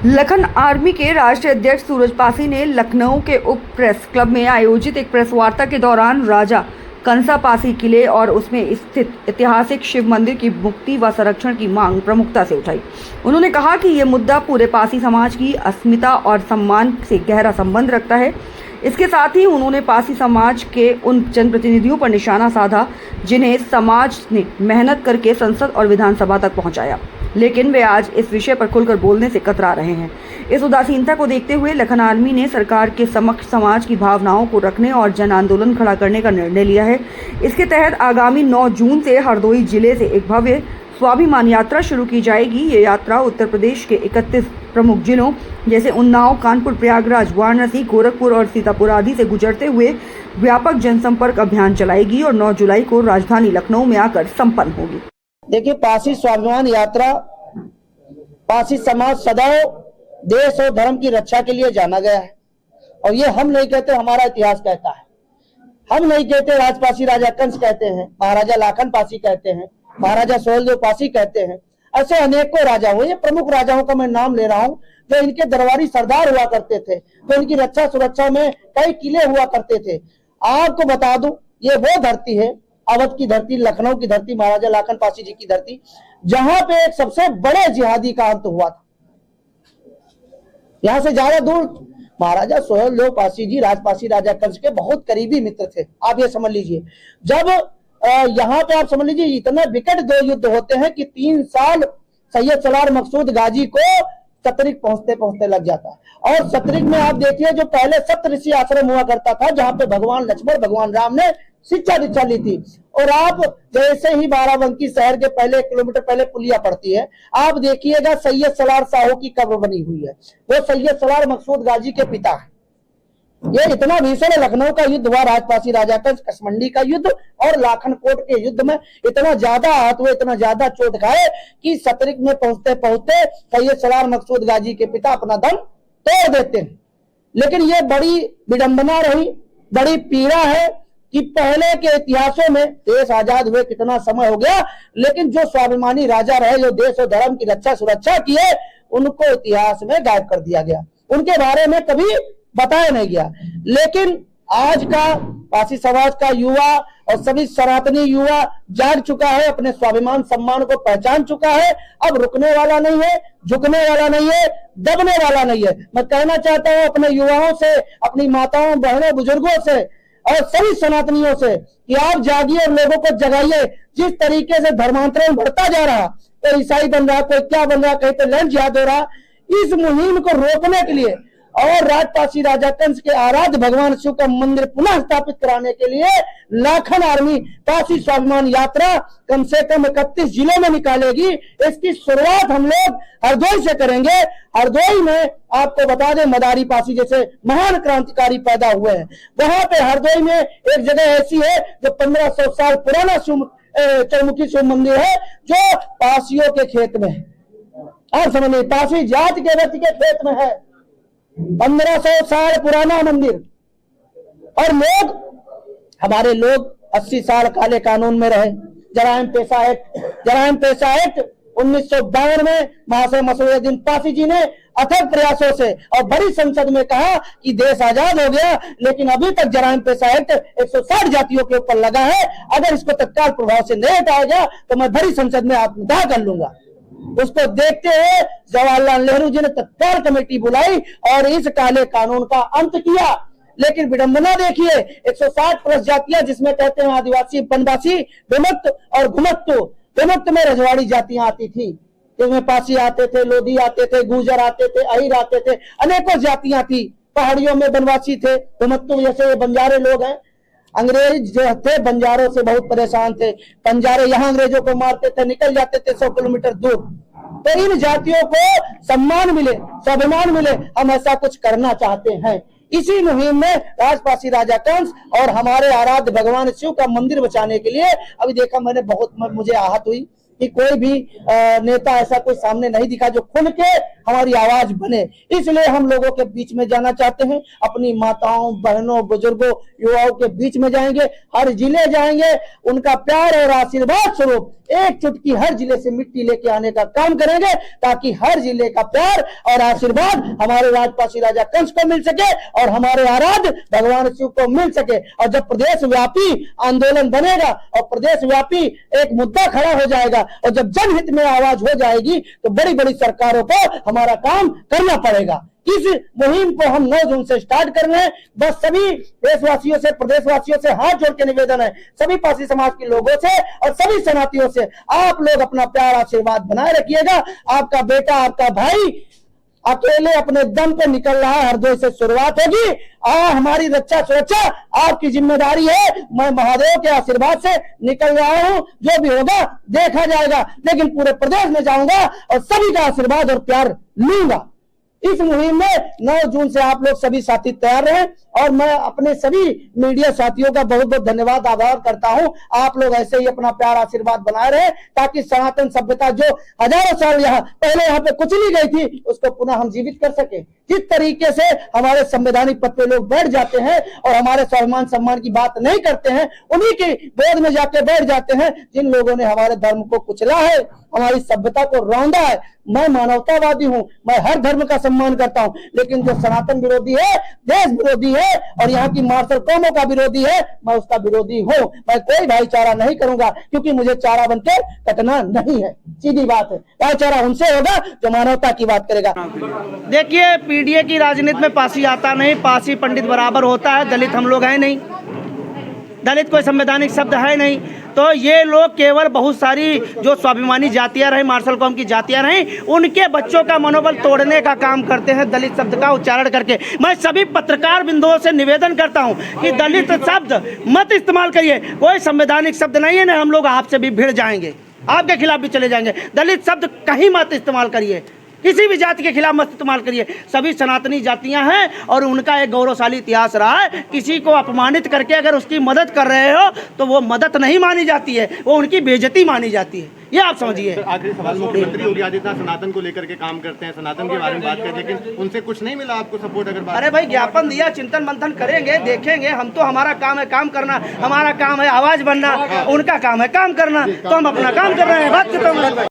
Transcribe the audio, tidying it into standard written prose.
Lakhan army के राष्ट्रीय अध्यक्ष सूरज पासी ने लखनऊ के उप प्रेस क्लब में आयोजित एक प्रेस वार्ता के दौरान राजा कंसा पासी किले और उसमें स्थित ऐतिहासिक शिव मंदिर की मुक्ति व संरक्षण की मांग प्रमुखता से उठाई। उन्होंने कहा कि ये मुद्दा पूरे पासी समाज की अस्मिता और सम्मान से गहरा संबंध रखता है। इसके साथ ही उन्होंने पासी समाज के उन जनप्रतिनिधियों पर निशाना साधा जिन्हें समाज ने मेहनत करके संसद और विधानसभा तक पहुंचाया, लेकिन वे आज इस विषय पर खुलकर बोलने से कतरा रहे हैं। इस उदासीनता को देखते हुए लखन आर्मी ने सरकार के समक्ष समाज की भावनाओं को रखने और जन आंदोलन खड़ा करने का निर्णय लिया है। इसके तहत आगामी 9 जून से हरदोई जिले से एक भव्य स्वाभिमान यात्रा शुरू की जाएगी। ये यात्रा उत्तर प्रदेश के 31 प्रमुख जिलों जैसे उन्नाव, कानपुर, प्रयागराज, वाराणसी, गोरखपुर और सीतापुर आदि से गुजरते हुए व्यापक जनसंपर्क अभियान चलाएगी और 9 जुलाई को राजधानी लखनऊ में आकर संपन्न होगी। देखिए, पासी स्वाभिमान यात्रा, पासी समाज सदैव देश और धर्म की रक्षा के लिए जाना गया है और ये हम नहीं कहते, हमारा इतिहास कहता है। हम नहीं कहते, राजपासी राजा कंस कहते हैं, महाराजा लाखन पासी कहते हैं, महाराजा सोहेलदेव पासी कहते हैं। ऐसे अनेकों राजा हुए। ये प्रमुख राजाओं का मैं नाम ले रहा हूँ जो इनके दरबारी सरदार हुआ करते थे, तो इनकी रक्षा सुरक्षा में कई किले हुआ करते थे। आपको बता दूं, ये वो धरती है, अवध की धरती, लखनऊ की धरती, महाराजा लाखन पासी जी की धरती, जहां पे एक सबसे बड़े जिहादी का अंत हुआ था। यहां से ज्यादा दूर महाराजा सोहेलदेव पासी जी राजपासी राजा कंस के बहुत करीबी मित्र थे। आप ये समझ लीजिए, जब यहाँ पे आप समझ लीजिए इतने विकट 2 युद्ध होते हैं कि 3 साल सैयद सलार मकसूद गाजी को सतरिक पहुंचते पहुंचते लग जाता है। और सतरिक में आप देखिए, जो पहले सप्तऋषि आश्रम हुआ करता था, जहां पे भगवान लक्ष्मण, भगवान राम ने शिक्षा दीक्षा ली थी। और आप जैसे ही बाराबंकी शहर के पहले 1 किलोमीटर पहले पुलिया पड़ती है, आप देखिएगा सैयद सलार साहू की कब्र बनी हुई है। वो सैयद सलार मकसूद गाजी के पिता है। ये इतना भीषण लखनऊ का युद्ध हुआ, राजपासी राजा कंस, कसमंडी का युद्ध और लाखनकोट के युद्ध में इतना ज्यादा आहत हुए, इतना ज्यादा चोट खाए कि सतरिक में पहुंचते पहुंचते सैयद सलार मकसूद गाजी के पिता अपना दम तोड़ देते हैं। लेकिन ये बड़ी विडंबना रही, बड़ी पीड़ा है कि पहले के इतिहासों में देश आजाद हुए कितना समय हो गया, लेकिन जो स्वाभिमानी राजा रहे, जो देश और धर्म की रक्षा सुरक्षा किए, उनको इतिहास में गायब कर दिया गया, उनके बारे में कभी बताया नहीं गया। लेकिन आज का पासी समाज का युवा और सभी सनातनी युवा जाग चुका है, अपने स्वाभिमान सम्मान को पहचान चुका है। अब रुकने वाला नहीं है, झुकने वाला नहीं है, दबने वाला नहीं है। मैं कहना चाहता हूं अपने युवाओं से, अपनी माताओं, बहनों, बुजुर्गों से और सभी सनातनियों से कि आप जागिए और लोगों को जगाइए। जिस तरीके से धर्मांतरण बढ़ता जा रहा, कोई ईसाई बन रहा, कोई क्या बन रहा, कहीं तो लैंड जिहाद हो रहा, इस मुहिम को रोकने के लिए और राजपासी राजा कंस के आराध्य भगवान शिव का मंदिर पुनः स्थापित कराने के लिए लाखन आर्मी पासी स्वाभिमान यात्रा कम से कम 31 जिलों में निकालेगी। इसकी शुरुआत हम लोग हरदोई से करेंगे। हरदोई में आपको बता दें, मदारी पासी जैसे महान क्रांतिकारी पैदा हुए हैं। वहां पे हरदोई में एक जगह ऐसी है जो 1500 साल पुराना चौमुखी शिव मंदिर है, जो पासियों के खेत में है। आप समझिए, पासी जाति के व्यक्ति के खेत में है, 1500 साल पुराना मंदिर। और लोग, हमारे लोग 80 साल काले कानून में रहे। जराइम पेशा एक्ट 1952 में महाशय मसूदुद्दीन पासी जी ने अथक प्रयासों से और बड़ी संसद में कहा कि देश आजाद हो गया, लेकिन अभी तक जराइम पेशा एक्ट 160 जातियों के ऊपर लगा है। अगर इसको तत्काल प्रभाव से नहीं हटाया गया तो मैं बड़ी संसद में आत्मदाह कर लूंगा। उसको देखते हुए जवाहरलाल नेहरू जी ने तत्काल कमेटी बुलाई और इस काले कानून का अंत किया। लेकिन विडंबना देखिए, 160 प्लस जातियां, जिसमें कहते हैं आदिवासी, वनवासी, विमुक्त और घुमत्तु। विमुक्त में रजवाड़ी जातियां आती थी, जिसमें पासी आते थे, लोधी आते थे, गुर्जर आते थे, अहिर आते थे, अनेकों जातियां थी। पहाड़ियों में वनवासी थे, घुमत्तु जैसे बंजारे लोग हैं। अंग्रेज जो थे बंजारों से बहुत परेशान थे। बंजारे यहाँ अंग्रेजों को मारते थे, निकल जाते थे 100 किलोमीटर दूर। तो इन जातियों को सम्मान मिले, स्वाभिमान मिले, हम ऐसा कुछ करना चाहते हैं। इसी मुहिम में राजपासी राजा कंस और हमारे आराध्य भगवान शिव का मंदिर बचाने के लिए, अभी देखा मैंने, बहुत मुझे आहत हुई कि कोई भी नेता ऐसा कोई सामने नहीं दिखा जो खुल के हमारी आवाज बने। इसलिए हम लोगों के बीच में जाना चाहते हैं, अपनी माताओं, बहनों, बुजुर्गों, युवाओं के बीच में जाएंगे, हर जिले जाएंगे, उनका प्यार और आशीर्वाद स्वरूप एक चुटकी हर जिले से मिट्टी लेके आने का काम करेंगे, ताकि हर जिले का प्यार और आशीर्वाद हमारे राजपासी राजा कंस को मिल सके और हमारे आराध्य भगवान शिव को मिल सके। और जब प्रदेश व्यापी आंदोलन बनेगा और प्रदेश व्यापी एक मुद्दा खड़ा हो जाएगा और जब जनहित में आवाज हो जाएगी तो बड़ी बड़ी सरकारों को हमारा काम करना पड़ेगा। इस मुहिम को हम 9 जून से स्टार्ट कर रहे हैं। बस सभी देशवासियों से, प्रदेशवासियों से हाथ जोड़ के निवेदन है, सभी पासी समाज के लोगों से और सभी सनातियों से, आप लोग अपना प्यार आशीर्वाद बनाए रखिएगा। आपका बेटा, आपका भाई अकेले अपने दम पे निकल रहा है, हरदोई से शुरुआत होगी। हमारी रक्षा सुरक्षा आपकी जिम्मेदारी है। मैं महादेव के आशीर्वाद से निकल रहा हूं, जो भी होगा देखा जाएगा, लेकिन पूरे प्रदेश में जाऊंगा और सभी का आशीर्वाद और प्यार लूंगा। इस मुहिम में 9 जून से आप लोग सभी साथी तैयार रहें और मैं अपने सभी मीडिया साथियों का बहुत बहुत धन्यवाद, आभार करता हूं। आप लोग ऐसे ही अपना प्यार आशीर्वाद बनाए रहे, ताकि सनातन सभ्यता जो हजारों साल पहले यहाँ पे कुचली गई थी, उसको पुनः हम जीवित कर सके। जिस तरीके से हमारे संवैधानिक पद पे लोग बैठ जाते हैं और हमारे स्वाभिमान सम्मान की बात नहीं करते हैं, उन्हीं के गोद में जाके बैठ जाते हैं जिन लोगों ने हमारे धर्म को कुचला है, हमारी सभ्यता को रौंदा है। मैं मानवतावादी हूं, मैं हर धर्म का सम्मान करता हूं, लेकिन जो सनातन विरोधी है, देश विरोधी है और यहाँ की मार्शल कौमों का विरोधी है, मैं उसका विरोधी हूं। मैं कोई भाईचारा नहीं करूंगा, क्योंकि मुझे चारा बनके कटना नहीं है। सीधी बात है, भाईचारा उनसे होगा जो मानवता की बात करेगा। देखिए, पीडीए की राजनीति में पासी आता नहीं, पासी पंडित बराबर होता है, दलित हम लोग हैं नहीं, दलित कोई संवैधानिक शब्द है नहीं। तो ये लोग केवल बहुत सारी जो स्वाभिमानी जातियां रही, मार्शल कौम की जातियां रहीं, उनके बच्चों का मनोबल तोड़ने का काम करते हैं दलित शब्द का उच्चारण करके। मैं सभी पत्रकार बिंदुओं से निवेदन करता हूं कि दलित शब्द मत इस्तेमाल करिए, कोई संवैधानिक शब्द नहीं है ना, हम लोग आपसे भी भिड़ जाएंगे, आपके खिलाफ भी चले जाएंगे। दलित शब्द कहीं मत इस्तेमाल करिए, किसी भी जाति के खिलाफ मत इस्तेमाल करिए। सभी सनातनी जातियां हैं और उनका एक गौरवशाली इतिहास रहा है। किसी को अपमानित करके अगर उसकी मदद कर रहे हो तो वो मदद नहीं मानी जाती है, वो उनकी बेइज्जती मानी जाती है। ये आप समझिए। आखिरी सवाल, मुख्यमंत्री योगी आदित्यनाथ सनातन को लेकर के काम करते हैं, सनातन के बारे में बात करते हैं, लेकिन उनसे कुछ नहीं मिला आपको सपोर्ट? अगर अरे भाई, ज्ञापन दिया, चिंतन मंथन करेंगे, देखेंगे। हम तो, हमारा काम है काम करना, हमारा काम है आवाज बनना, उनका काम है काम करना, तो हम अपना काम कर रहे हैं। बात खत्म।